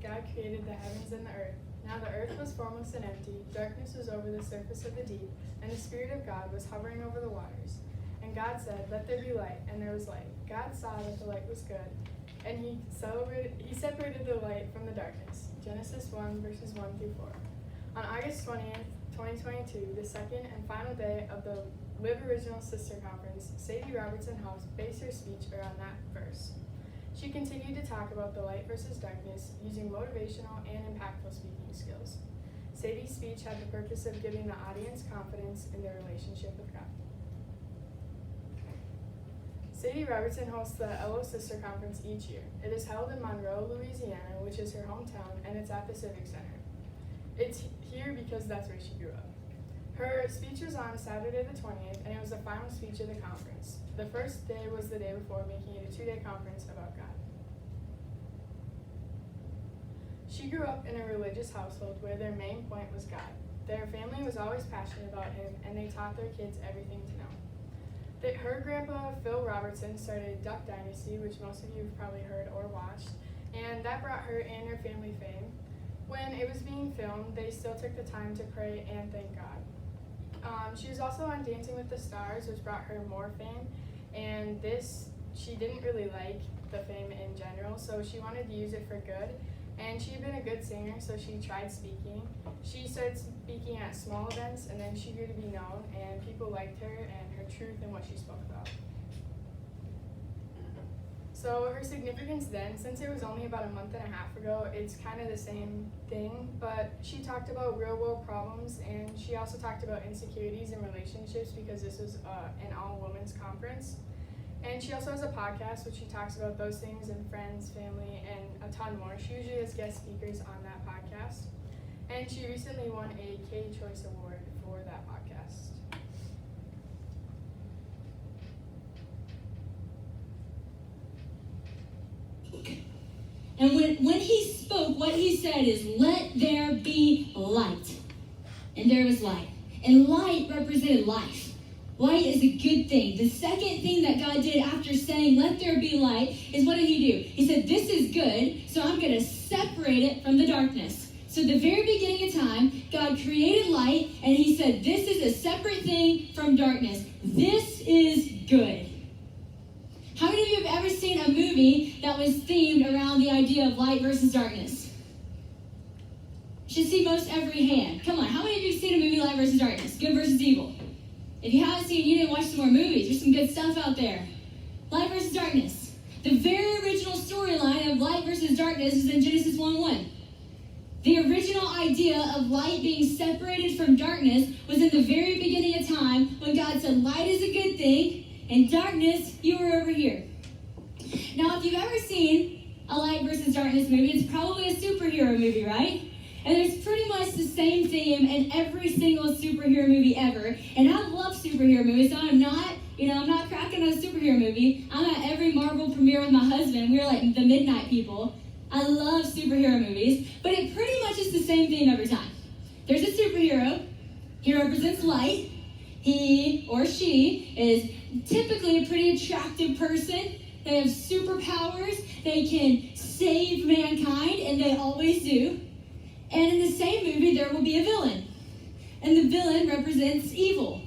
God created the heavens and the earth. Now the earth was formless and empty, darkness was over the surface of the deep, and the Spirit of God was hovering over the waters. And God said, "Let there be light," and there was light. God saw that the light was good, and he separated the light from the darkness. Genesis 1, verses 1 through 4. On August 20th, 2022, the second and final day of the Live Original Sister Conference, Sadie Robertson helped base her speech around that verse. She continued to talk about the light versus darkness using motivational and impactful speaking skills. Sadie's speech had the purpose of giving the audience confidence in their relationship with God. Sadie Robertson hosts the LO Sister Conference each year. It is held in Monroe, Louisiana, which is her hometown, and it's at the Civic Center. It's here because that's where she grew up. Her speech was on Saturday the 20th, and it was the final speech of the conference. The first day was the day before, making it a 2-day conference about God. She grew up in a religious household where their main point was God. Their family was always passionate about Him, and they taught their kids everything to know. Her grandpa, Phil Robertson, started Duck Dynasty, which most of you have probably heard or watched, and that brought her and her family fame. When it was being filmed, they still took the time to pray and thank God. She was also on Dancing with the Stars, which brought her more fame, and she didn't really like the fame in general, so she wanted to use it for good, and she had been a good singer, so she tried speaking. She started speaking at small events, and then she grew to be known, and people liked her and her truth and what she spoke about. So her significance then, since it was only about a month and a half ago, it's kind of the same thing, but she talked about real world problems, and she also talked about insecurities in relationships because this was an all-women's conference. And she also has a podcast which she talks about those things and friends, family, and a ton more. She usually has guest speakers on that podcast. And she recently won a K-Choice Award for that podcast. And when he spoke, what he said is, "Let there be light." And there was light. And light represented life. Light is a good thing. The second thing that God did after saying, "Let there be light," is what did he do? He said, "This is good, so I'm going to separate it from the darkness." So at the very beginning of time, God created light, and he said, "This is a separate thing from darkness. This is good." How many of you have ever seen a movie that was themed around the idea of light versus darkness? Should see most every hand. Come on, how many of you have seen a movie, Light versus Darkness? Good versus evil. If you haven't seen it, you need to watch some more movies. There's some good stuff out there. Light versus darkness. The very original storyline of light versus darkness is in Genesis 1:1. The original idea of light being separated from darkness was in the very beginning of time when God said, "Light is a good thing, and darkness, you are over here." Now, if you've ever seen a light versus darkness movie, it's probably a superhero movie, right? And there's pretty much the same theme in every single superhero movie ever. And I love superhero movies, so I'm not cracking on a superhero movie. I'm at every Marvel premiere with my husband. We're like the midnight people. I love superhero movies, but it pretty much is the same theme every time. There's a superhero. He represents light. He or she is typically a pretty attractive person. They have superpowers. They can save mankind, and they always do. And in the same movie, there will be a villain. And the villain represents evil.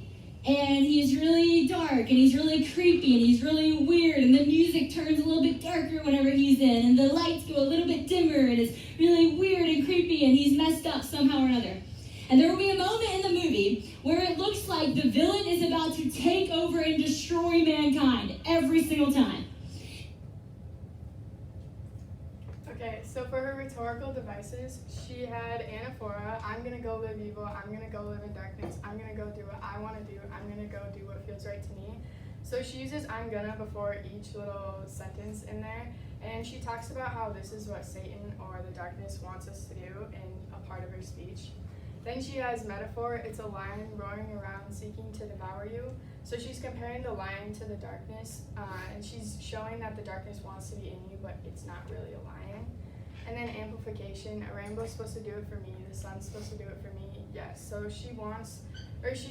And he's really dark, and he's really creepy, and he's really weird, and the music turns a little bit darker whenever he's in, and the lights go a little bit dimmer, and it's really weird and creepy, and he's messed up somehow or another. And there will be a moment in the movie where it looks like the villain is about to take over and destroy mankind every single time. Okay, so for her rhetorical devices, she had anaphora: "I'm going to go live evil, I'm going to go live in darkness, I'm going to go do what I want to do, I'm going to go do what feels right to me." So she uses "I'm gonna" before each little sentence in there, and she talks about how this is what Satan or the darkness wants us to do in a part of her speech. Then she has metaphor: "It's a lion roaring around seeking to devour you." So she's comparing the lion to the darkness, and she's showing that the darkness wants to be in you, but it's not really a lion. And then amplification: "A rainbow's supposed to do it for me, the sun's supposed to do it for me." Yes, so she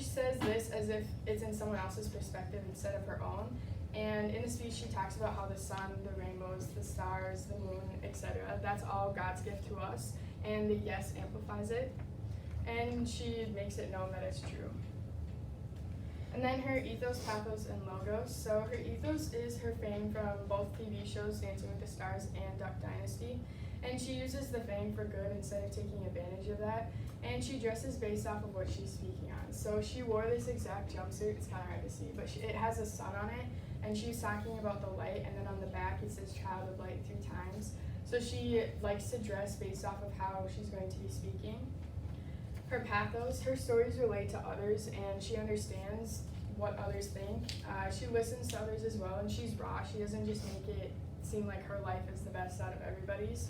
says this as if it's in someone else's perspective instead of her own. And in the speech, she talks about how the sun, the rainbows, the stars, the moon, etc., that's all God's gift to us, and the yes amplifies it. And she makes it known that it's true. And then her ethos, pathos, and logos. So her ethos is her fame from both TV shows, Dancing with the Stars and Duck Dynasty. And she uses the fame for good instead of taking advantage of that. And she dresses based off of what she's speaking on. So she wore this exact jumpsuit. It's kind of hard to see, but it has a sun on it. And she's talking about the light, and then on the back it says child of light 3 times. So she likes to dress based off of how she's going to be speaking. Her pathos, her stories relate to others, and she understands what others think. She listens to others as well, and she's raw. She doesn't just make it seem like her life is the best out of everybody's.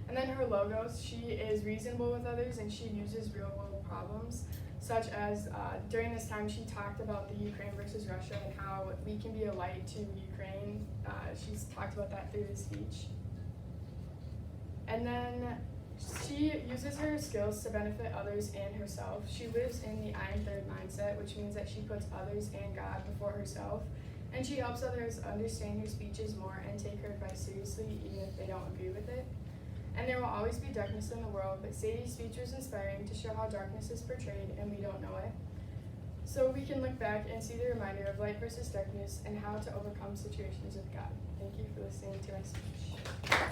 And then her logos, she is reasonable with others, and she uses real world problems, such as during this time she talked about the Ukraine versus Russia and how we can be a light to Ukraine. She's talked about that through the speech. And then she uses her skills to benefit others and herself. She lives in the I am third mindset, which means that she puts others and God before herself. And she helps others understand her speeches more and take her advice seriously, even if they don't agree with it. And there will always be darkness in the world, but Sadie's speech was inspiring to show how darkness is portrayed and we don't know it. So we can look back and see the reminder of light versus darkness and how to overcome situations with God. Thank you for listening to my speech.